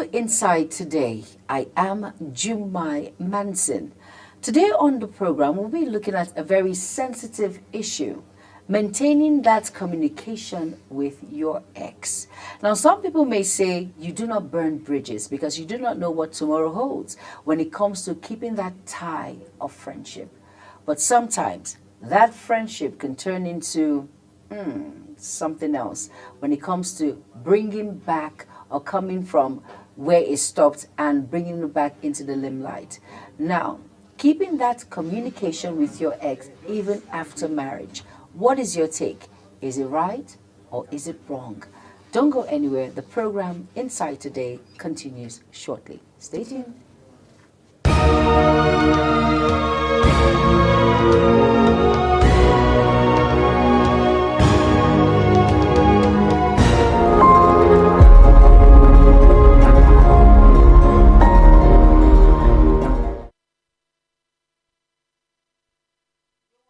to Inside Today. I am Jumai Manson. Today on the program, we'll be looking at a very sensitive issue, maintaining that communication with your ex. Now, some people may say you do not burn bridges because you do not know what tomorrow holds when it comes to keeping that tie of friendship. But sometimes that friendship can turn into something else when it comes to bringing back or coming from where it stopped and bringing it back into the limelight. Now, keeping that communication with your ex even after marriage, what is your take? Is it right or is it wrong? Don't go anywhere. The program Inside Today continues shortly. Stay tuned.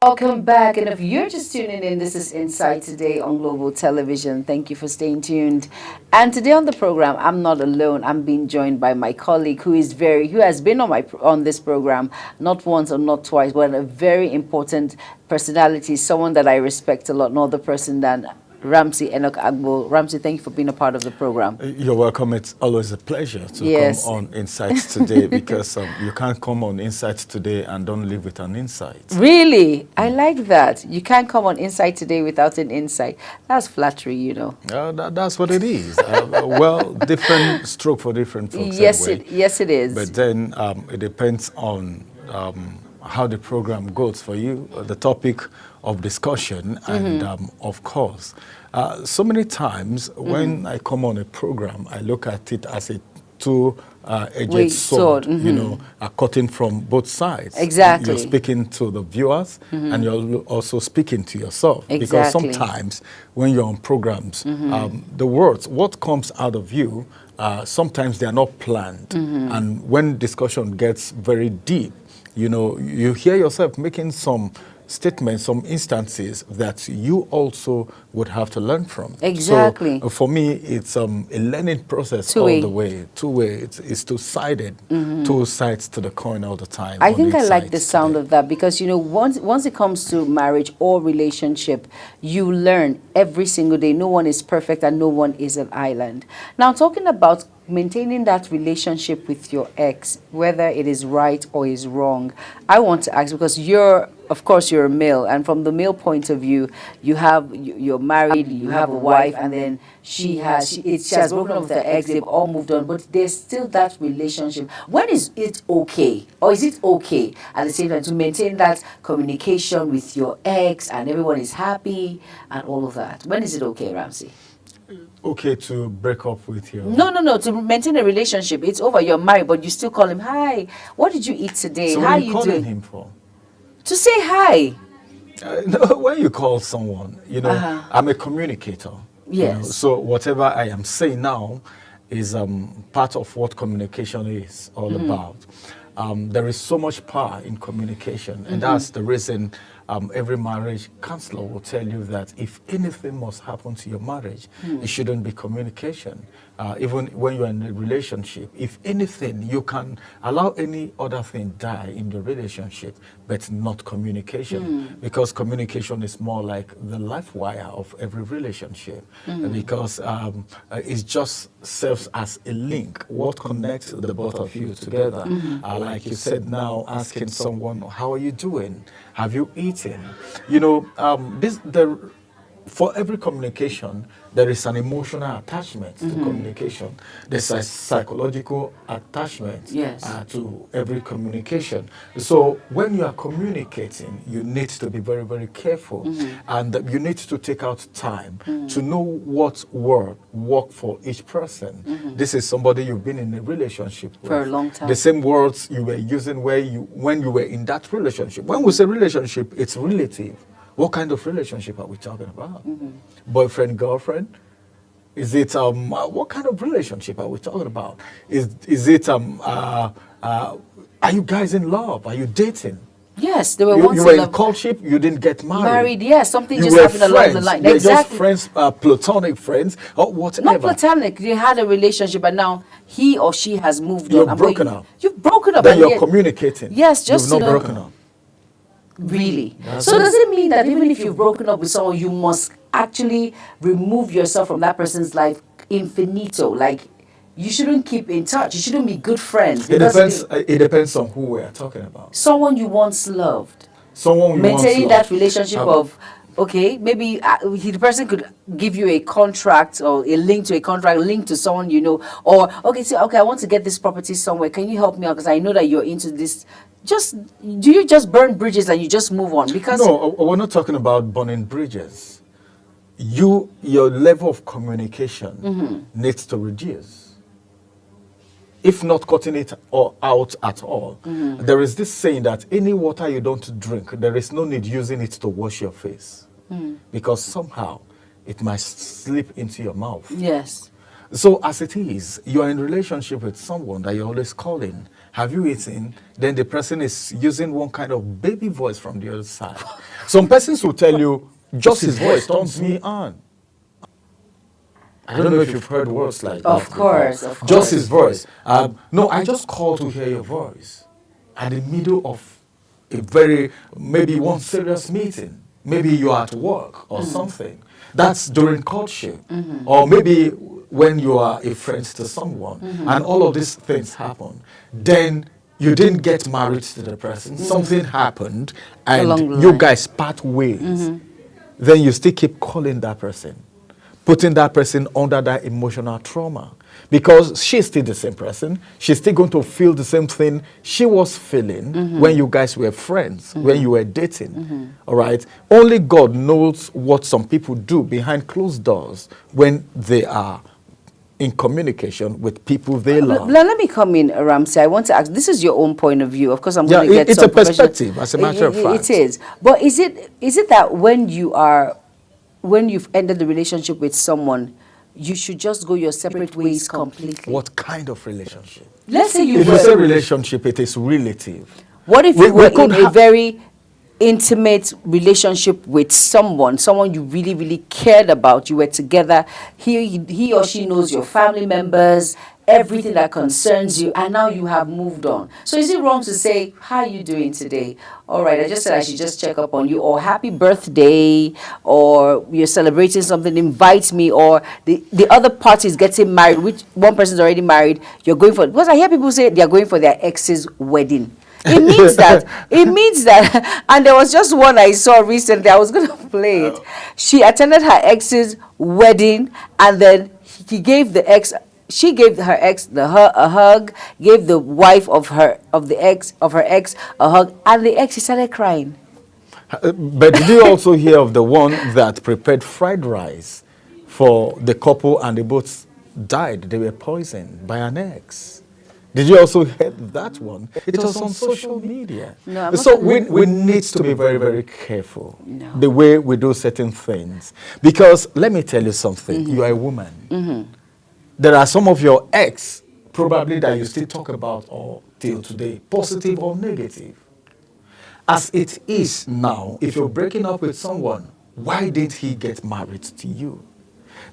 Welcome back, and if you're just tuning in, this is Inside Today on Global Television. Thank you for staying tuned. And today on the program, I'm not alone. I'm being joined by my colleague who has been on this program not once or not twice, but a very important personality, someone that I respect a lot, no other person than Ramsey Enoch Agbo. Ramsey, thank you for being a part of the program. You're welcome. It's always a pleasure to come on Insights Today because you can't come on Insights Today and don't leave with an insight. Really? I like that. You can't come on Insight Today without an insight. That's flattery, you know. That's what it is. Well, different stroke for different folks. Yes, anyway. yes, it is. But then it depends on how the program goes for you, the topic of discussion, and of course, so many times when I come on a program, I look at it as a two-edged sword, you know, cutting from both sides. Exactly. You're speaking to the viewers, and you're also speaking to yourself. Exactly. Because sometimes when you're on programs, the words, what comes out of you, sometimes they are not planned. And when discussion gets very deep, you know, you hear yourself making some statements, some instances that you also would have to learn from. Exactly. So for me, it's a learning process all the way. Two-way. It's two-sided. Two sides to the coin all the time. I think I like the sound of that because, you know, once it comes to marriage or relationship, you learn every single day. No one is perfect and no one is an island. Now, talking about maintaining that relationship with your ex, whether it is right or is wrong, I want to ask because of course you're a male, and from the male point of view, you're married, you have a wife, and then she has broken up with her ex, they've all moved on, but there's still that relationship. When is it okay, or is it okay at the same time to maintain that communication with your ex and everyone is happy and all of that? When is it okay, Ramsey? Okay to break up with you? No. To maintain a relationship, it's over. You're married, but you still call him. Hi, what did you eat today? So How what are you calling doing? him for? To say hi. No, when you call someone, you know, I'm a communicator. Yes. You know, so whatever I am saying now is part of what communication is all about. There is so much power in communication, and that's the reason every marriage counselor will tell you that if anything must happen to your marriage, it shouldn't be communication. Even when you're in a relationship, if anything, you can allow any other thing die in your relationship, but not communication. Because communication is more like the life wire of every relationship. Because it just serves as a link, what connects the both of you together. Like you said now, asking someone, how are you doing? Have you eaten? You know, for every communication, there is an emotional attachment to communication. There's a psychological attachment to every communication. So when you are communicating, you need to be very, very careful. And you need to take out time to know what word work for each person. This is somebody you've been in a relationship with. For a long time. The same words you were using when you were in that relationship. When we say relationship, it's relative. What kind of relationship are we talking about? Boyfriend, girlfriend? Is it what kind of relationship are we talking about? Is it are you guys in love? Are you dating? Yes, they were You, once you were in in courtship, you didn't get married. married. Yes, something You just were happened along the friends. line. You're Exactly. just friends, platonic friends, or whatever. Not platonic. They had a relationship, and now he or she has moved You're on. And broken up. You've broken up. Then and you're yet- communicating. Yes, just You've to not know- broken up. Really? So does it mean that even if you've broken up with someone, you must actually remove yourself from that person's life infinito? Like, you shouldn't keep in touch. You shouldn't be good friends. It because depends. It depends on who we're talking about. someone you once loved. Someone we Maintaining once that loved. relationship of, okay, maybe the person could give you a contract or a link to a contract, link to someone you know, or okay, so okay, I want to get this property somewhere. Can you help me out? Because I know that you're into this. Just do you just burn bridges and you just move on? Because No, we're not talking about burning bridges. Your level of communication needs to reduce. If not cutting it out at all. There is this saying that any water you don't drink, there is no need using it to wash your face. Because somehow it might slip into your mouth. yes. So as it is, you are in relationship with someone that you're always calling. Have you eaten? Then the person is using one kind of baby voice from the other side. Some persons will tell you, just his voice turns me on. I don't know if you've heard words like that. Of course, before. of course. Just his voice. No, I just called to hear your voice. At the middle of a maybe one serious meeting. Maybe you're at work or something. That's during courtship. Or maybe when you are a friend to someone and all of these things happen. Then you didn't get married to the person. Something happened Along and the you line. guys part ways. Then you still keep calling that person, putting that person under that emotional trauma. Because she's still the same person. She's still going to feel the same thing she was feeling when you guys were friends, when you were dating. All right? Only God knows what some people do behind closed doors when they are in communication with people they love. Let me come in, Ramsey. I want to ask. This is your own point of view. Of course, I'm Yeah, going to get it's some a perspective, as a matter of fact. It is. But is it that when you've ended the relationship with someone, you should just go your separate ways completely? What kind of relationship? Let's say you If you were. say relationship, it is relative. What if We- you we were could in a ha- very intimate relationship with someone you really, really cared about? You were together. He or she knows your family members, everything that concerns you, and now you have moved on. So is it wrong to say, how are you doing today? All right, I just said I should just check up on you, or happy birthday, or you're celebrating something, invite me, or the other party is getting married, which one person's already married, you're going for, because I hear people say they're going for their ex's wedding. It means that, and there was just one I saw recently, I was going to play it. She attended her ex's wedding, and then she gave her ex a hug, gave the wife of her ex a hug, and the ex, she started crying. But did you also hear of the one that prepared fried rice for the couple and they both died? They were poisoned by an ex. Did you also hear that one? It was on social media. No, I'm So not- we need to be very, very careful No. the way we do certain things. Because let me tell you something, you are a woman. There are some of your ex probably that you still talk about or till today, positive or negative. As it is now, if you're breaking up with someone, why didn't he get married to you?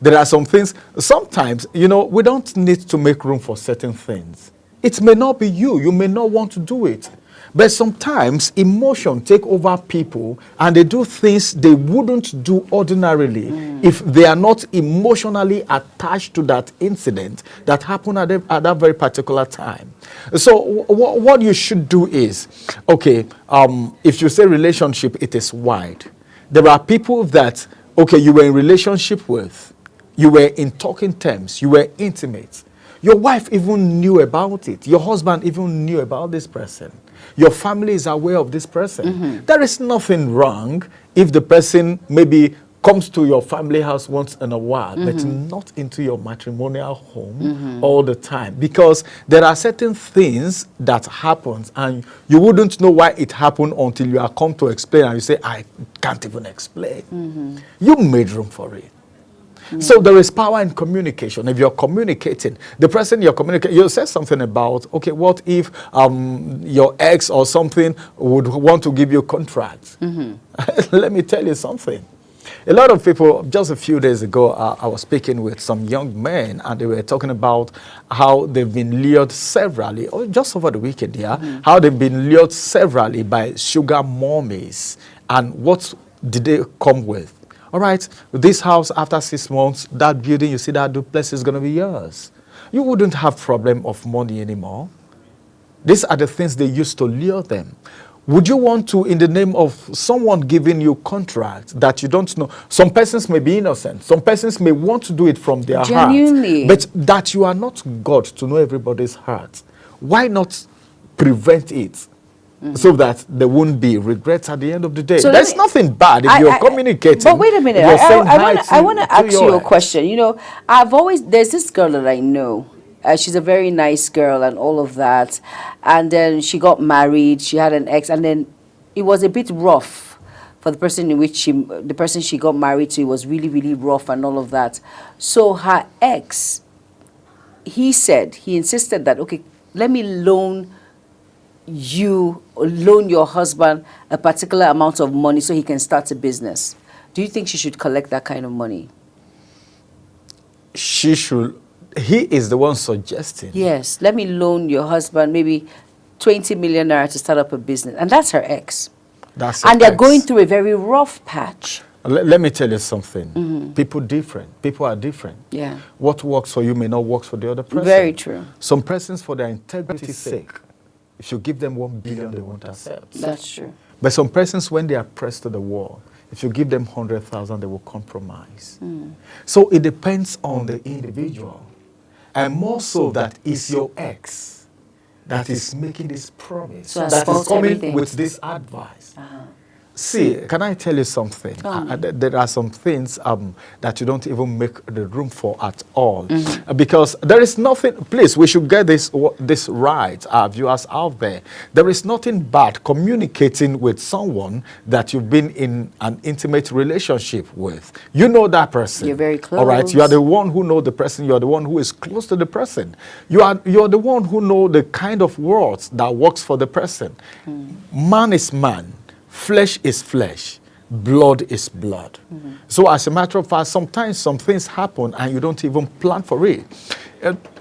There are some things, sometimes, we don't need to make room for certain things. It may not be you. You may not want to do it. But sometimes emotion take over people and they do things they wouldn't do ordinarily if they are not emotionally attached to that incident that happened at that very particular time. So what you should do is, okay, if you say relationship, it is wide. There are people that, okay, you were in relationship with, you were in talking terms, you were intimate. Your wife even knew about it. Your husband even knew about this person. Your family is aware of this person. There is nothing wrong if the person maybe comes to your family house once in a while, but not into your matrimonial home all the time. Because there are certain things that happen and you wouldn't know why it happened until you are come to explain and you say, I can't even explain. You made room for it. So there is power in communication. If you're communicating, the person you're communicating, you said something about, okay, what if your ex or something would want to give you a contract? Let me tell you something. A lot of people, just a few days ago, I was speaking with some young men, and they were talking about how they've been lured severally, or just over the weekend, how they've been lured severally by sugar mommies. And what did they come with? All right, this house, after 6 months, that building, you see that duplex is going to be yours. You wouldn't have problem of money anymore. These are the things they used to lure them. Would you want to, in the name of someone giving you contract that you don't know? Some persons may be innocent. Some persons may want to do it from their Genuinely. heart. But that you are not God to know everybody's heart. Why not prevent it so that there won't be regrets at the end of the day? So There's nothing bad if you're communicating. But wait a minute. you're saying I want to ask you a ex. question. You know, there's this girl that I know. She's a very nice girl and all of that. And then she got married. She had an ex. And then it was a bit rough for the person the person she got married to. It was really, really rough and all of that. So her ex, he insisted that, okay, let me loan your husband a particular amount of money so he can start a business. Do you think she should collect that kind of money? She should. He is the one suggesting. Yes, let me loan your husband maybe 20 million naira to start up a business. And that's her ex. And they're going through a very rough patch. Let me tell you something. People are different. Yeah. What works for you may not work for the other person. Very true. Some persons, for their integrity's sake, if you give them 1 billion, they won't accept. That's true. But some persons, when they are pressed to the wall, if you give them 100,000, they will compromise. So it depends on the individual. And more so that is your ex that is making this promise, So that is coming everything. with this advice. See, can I tell you something? There are some things that you don't even make the room for at all. Because there is nothing, please, we should get this right, our viewers out there. There is nothing bad communicating with someone that you've been in an intimate relationship with. You know that person. You're very close. All right, you are the one who knows the person. You are the one who is close to the person. You are the one who know the kind of words that works for the person. Man is man. Flesh is flesh, blood is blood. So as a matter of fact, sometimes some things happen and you don't even plan for it.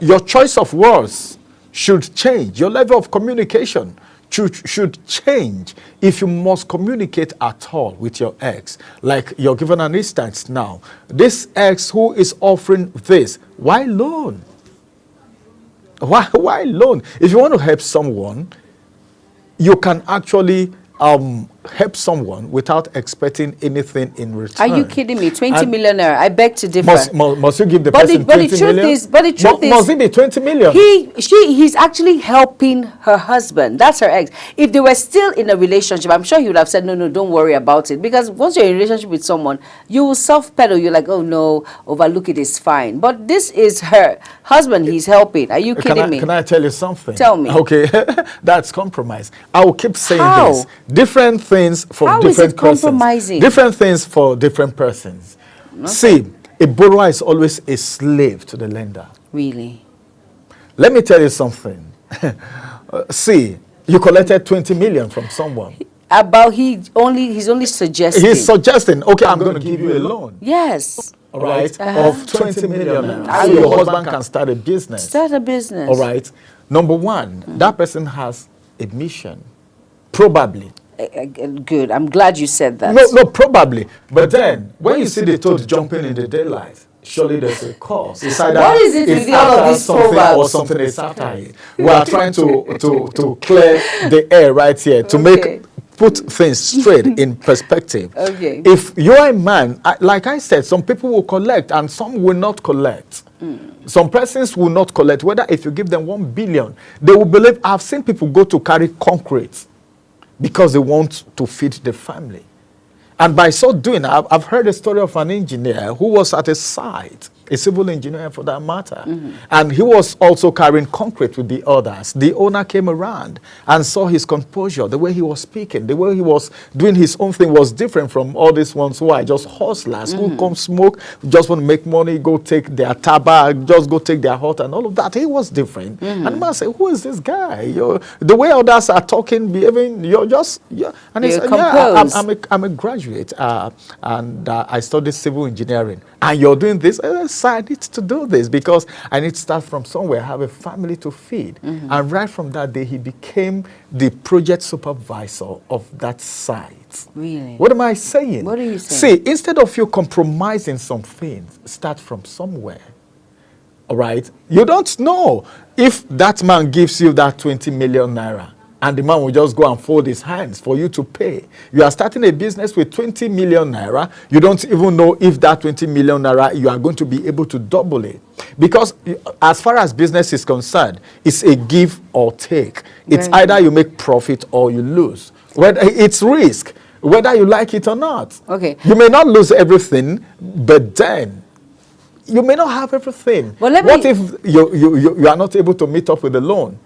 Your choice of words should change. Your level of communication should change if you must communicate at all with your ex. Like you're given an instance now. This ex who is offering this, why loan? Why loan? If you want to help someone, you can actually help someone without expecting anything in return. Are you kidding me? 20 million naira. I beg to differ. Must you give the person 20 million? But the truth is, must it be 20 million? He's actually helping her husband. That's her ex. If they were still in a relationship, I'm sure he would have said, no, don't worry about it. Because once you're in a relationship with someone, you will self-pedal. You're like, oh no, overlook it, is fine. But this is her husband he's helping. Are you kidding me? Can I tell you something? Tell me. Okay, that's compromise. I will keep saying How? this. Different things for How is different it persons. compromising? Different things for different persons. Okay. See, a borrower is always a slave to the lender. Really? Let me tell you something. See, you collected 20 million from someone. He's only suggesting. He's suggesting, okay, I'm going to give you a loan. Yes. All right, of 20 million. So your husband can start a business. Start a business. All right. Number one, that person has a mission. Probably. Good. I'm glad you said that. No, probably. But then, when you see the toad jumping in the daylight, surely there's a cause. It's either What is it it's with all of after these something proverbs? or something is after it. We are trying to clear the air right here to put things straight in perspective. Okay. If you're a man, like I said, some people will collect and some will not collect. Some persons will not collect. Whether if you give them 1 billion, they will believe. I've seen people go to carry concrete because they want to feed the family. And by so doing, I've heard a story of an engineer who was at a site a civil engineer for that matter. And he was also carrying concrete with the others. The owner came around and saw his composure, the way he was speaking, the way he was doing his own thing was different from all these ones who are just hustlers, who come smoke, just want to make money, go take their tabak, just go take their hut and all of that. He was different. And the man said, who is this guy? The way others are talking, behaving, you're just, and he said, I'm a graduate and I studied civil engineering. And you're doing this? So I need to do this because I need to start from somewhere, have a family to feed. And right from that day, he became the project supervisor of that site. Really? What am I saying? What are you saying? See, instead of you compromising some things, start from somewhere. All right? You don't know if that man gives you that 20 million naira and the man will just go and fold his hands for you to pay. You are starting a business with 20 million naira. You don't even know if that 20 million naira, you are going to be able to double it. Because as far as business is concerned, it's a give or take. It's either you make profit or you lose. Whether it's risk, whether you like it or not. Okay. You may not lose everything, but then you may not have everything. Well, what if you are not able to meet up with the loan?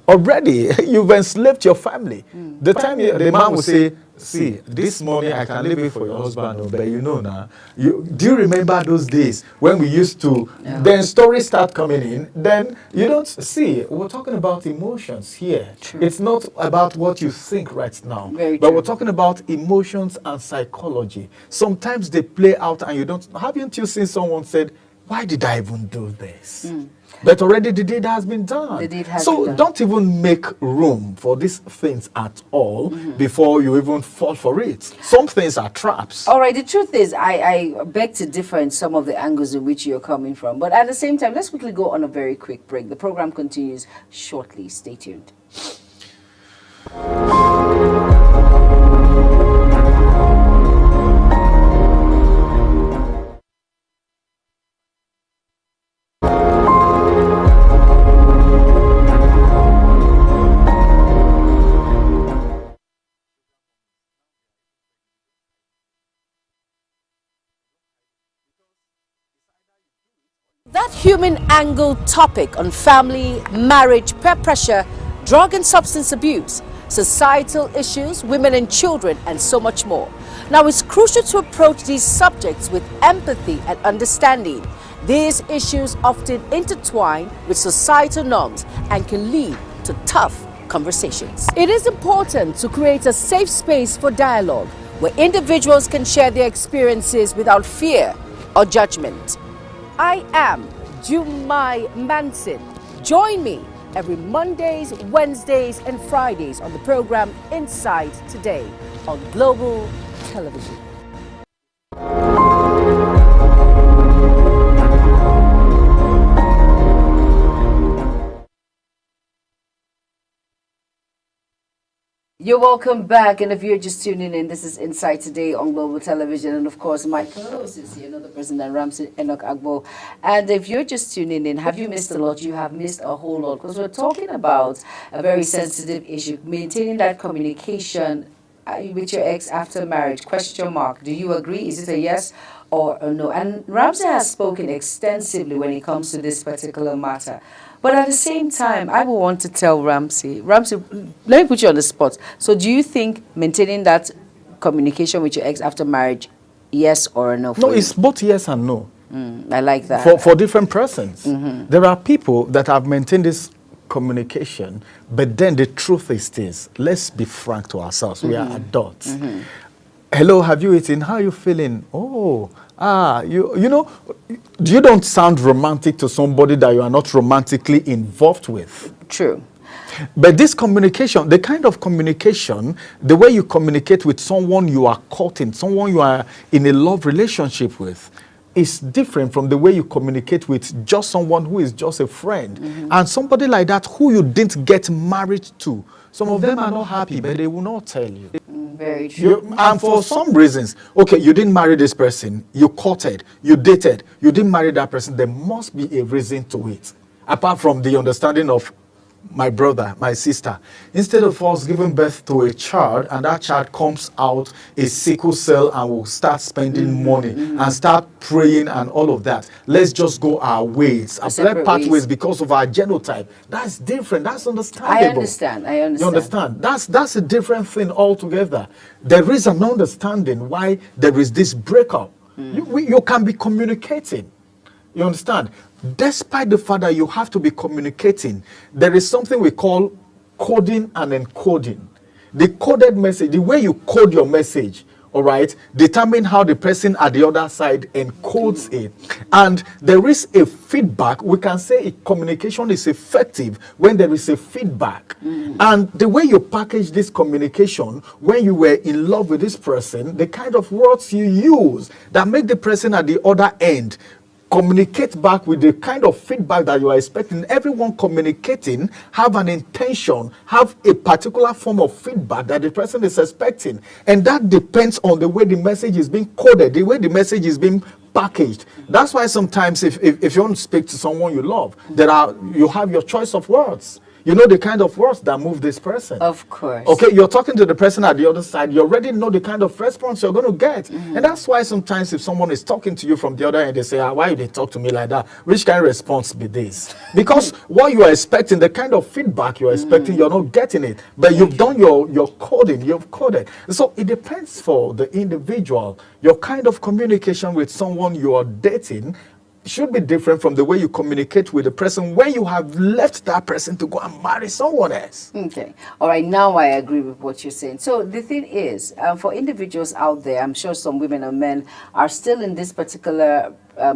Already, you've enslaved your family. The time the man will say, see, this money I can leave it for your husband, but you know now, do you remember those days when we used to, then stories start coming in, then you don't see, we're talking about emotions here. True. It's not about what you think right now, Very but true. we're talking about emotions and psychology. Sometimes they play out and you don't, haven't you seen someone said, why did I even do this? But already the deed has been done. The deed has so been done. don't even make room for these things at all before you even fall for it. Some things are traps. All right, the truth is, I beg to differ in some of the angles in which you're coming from. But at the same time, let's quickly go on a very quick break. The program continues shortly. Stay tuned. That human angle topic on family, marriage, peer pressure, drug and substance abuse, societal issues, women and children, and so much more. Now, it's crucial to approach these subjects with empathy and understanding. These issues often intertwine with societal norms and can lead to tough conversations. It is important to create a safe space for dialogue where individuals can share their experiences without fear or judgment. I am Jumai Manson. Join me every Mondays, Wednesdays, and Fridays on the program Inside Today on Global Television. You're welcome back, and if you're just tuning in, this is Inside Today on Global Television, and of course, my co-host is here, another person, than Ramsey Enoch Agbo. And if you're just tuning in, have you missed a lot? You have missed a whole lot, because we're talking about a very sensitive issue, maintaining that communication with your ex after marriage. Question mark. Do you agree? Is it a yes or a no? And Ramsey has spoken extensively when it comes to this particular matter. But at the same time, I would want to tell Ramsey, let me put you on the spot. So do you think maintaining that communication with your ex after marriage, yes or a no? No, it's both yes and no. I like that. For different persons. There are people that have maintained this communication, but then the truth is this. Let's be frank to ourselves. We are adults. Hello, have you eaten? How are you feeling? Oh, you know, you don't sound romantic to somebody that you are not romantically involved with. True. But this communication, the kind of communication, the way you communicate with someone you are courting, someone you are in a love relationship with, is different from the way you communicate with just someone who is just a friend. And somebody like that who you didn't get married to. Some of them are not happy, but they will not tell you. Very true. And for some reasons, okay, you didn't marry this person, you courted, you dated, you didn't marry that person, there must be a reason to it. Apart from the understanding of my brother, my sister, instead of us giving birth to a child and that child comes out a sickle cell and will start spending money and start praying and all of that, let's just go our ways, separate pathways ways. because of our genotype. That's different. That's understandable. I understand. You understand? That's a different thing altogether. There is an understanding why there is this breakup. You can be communicating. You understand? Despite the fact that you have to be communicating, there is something we call coding and encoding. The coded message, the way you code your message, all right, determine how the person at the other side encodes it. And there is a feedback. We can say communication is effective when there is a feedback. And the way you package this communication, when you were in love with this person, the kind of words you use that make the person at the other end communicate back with the kind of feedback that you are expecting. Everyone communicating have an intention, have a particular form of feedback that the person is expecting. And that depends on the way the message is being coded, the way the message is being packaged. That's why sometimes if you want to speak to someone you love, you have your choice of words. You know the kind of words that move this person. Of course. Okay, you're talking to the person at the other side. You already know the kind of response you're going to get. And that's why sometimes if someone is talking to you from the other end, they say, why you talk to me like that? Which kind of response be this? Because what you are expecting, the kind of feedback you're expecting, you're not getting it. But you've done your coding, you've coded. So it depends for the individual. Your kind of communication with someone you are dating should be different from the way you communicate with the person when you have left that person to go and marry someone else. Okay. All right. Now I agree with what you're saying. So the thing is, for individuals out there, I'm sure some women and men are still in this particular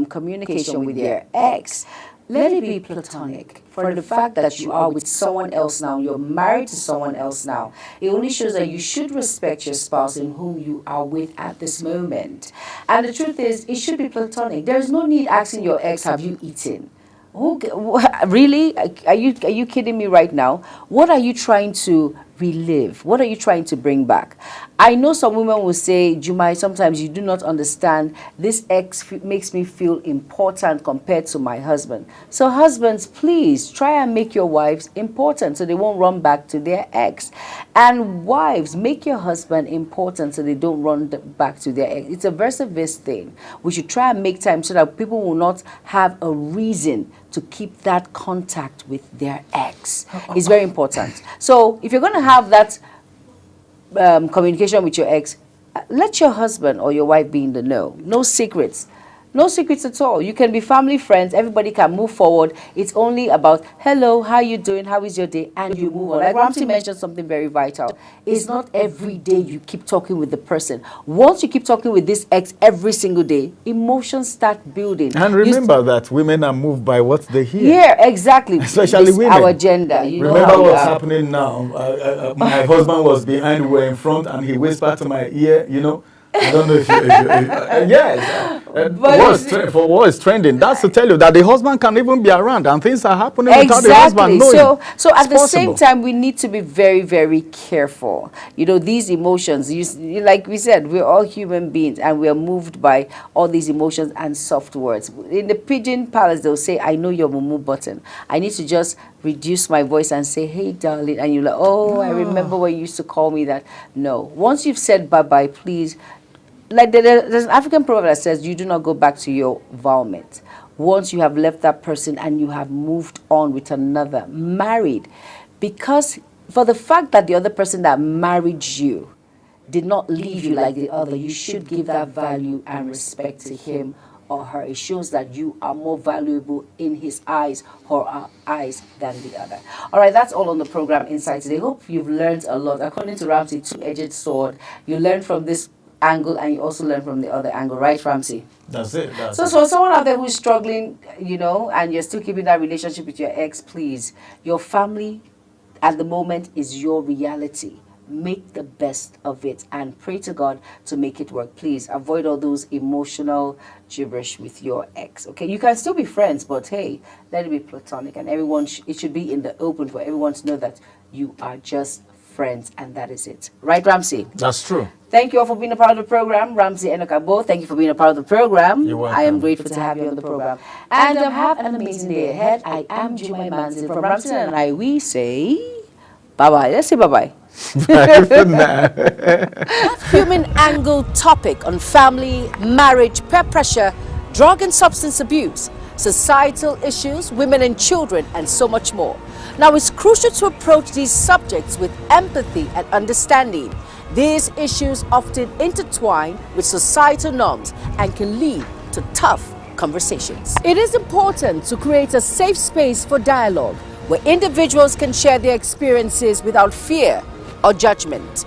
communication with their ex. Let it be platonic. For the fact that you are with someone else now, you're married to someone else now, it only shows that you should respect your spouse in whom you are with at this moment. And the truth is, it should be platonic. There is no need asking your ex, have you eaten? Really? Are you kidding me right now? What are you trying to relive? What are you trying to bring back? I know some women will say, Jumai, sometimes you do not understand. This ex makes me feel important compared to my husband. So husbands, please try and make your wives important so they won't run back to their ex. And wives, make your husband important so they don't run back to their ex. It's a versa vis thing. We should try and make time so that people will not have a reason to keep that contact with their ex. It's very important. So if you're going to have that communication with your ex, let your husband or your wife be in the know. No secrets. No secrets at all. You can be family friends. Everybody can move forward. It's only about, hello, how you doing? How is your day? And you move on. Like Ramsey mentioned something very vital. It's not every day you keep talking with the person. Once you keep talking with this ex every single day, emotions start building. And remember that women are moved by what they hear. Yeah, exactly. Especially women. Our gender. You remember know what's happening now. My husband was behind, we were in front, and he whispered to my ear, I don't know if yes. For what is trending, that's to tell you that the husband can even be around and things are happening without the husband knowing. So at the same time, we need to be very, very careful. These emotions, like we said, we're all human beings and we are moved by all these emotions and soft words. In the Pigeon Palace, they'll say, I know your mumu button. I need to just reduce my voice and say, hey, darling. And you're like, oh, I remember when you used to call me that. No. Once you've said bye-bye, please. Like there's an African proverb that says, you do not go back to your vomit. Once you have left that person and you have moved on with another, married. Because for the fact that the other person that married you did not leave you like the other, you should give that value and respect to him or her. It shows that you are more valuable in his eyes or our eyes than the other. All right, that's all on the program Insight today. Hope you've learned a lot. According to Ramsey, two-edged sword. You learned from this angle and you also learn from the other angle, right, Ramsey? That's it. So someone out there who's struggling, and you're still keeping that relationship with your ex, please, your family at the moment is your reality. Make the best of it and pray to God to make it work. Please avoid all those emotional gibberish with your ex. Okay, you can still be friends, but hey, let it be platonic, and everyone it should be in the open for everyone to know that you are just friends, and that is it. Right, Ramsey? That's true. Thank you all for being a part of the program. Ramsey Enokabo, thank you for being a part of the program. You're welcome. I am grateful to have you on the program. And have an amazing day ahead. I am Jumai Manzin from Ramsey, and we say bye-bye. Let's say bye-bye. Human angle topic on family, marriage, peer pressure, drug and substance abuse, societal issues, women and children, and so much more. Now, it's crucial to approach these subjects with empathy and understanding. These issues often intertwine with societal norms and can lead to tough conversations. It is important to create a safe space for dialogue where individuals can share their experiences without fear or judgment.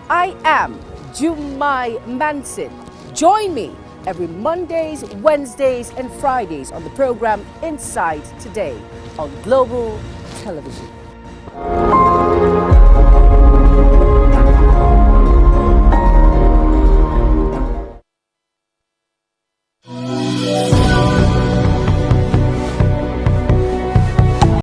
I am Jumai Manson. Join me every Mondays, Wednesdays, and Fridays on the program Inside Today on Global Television.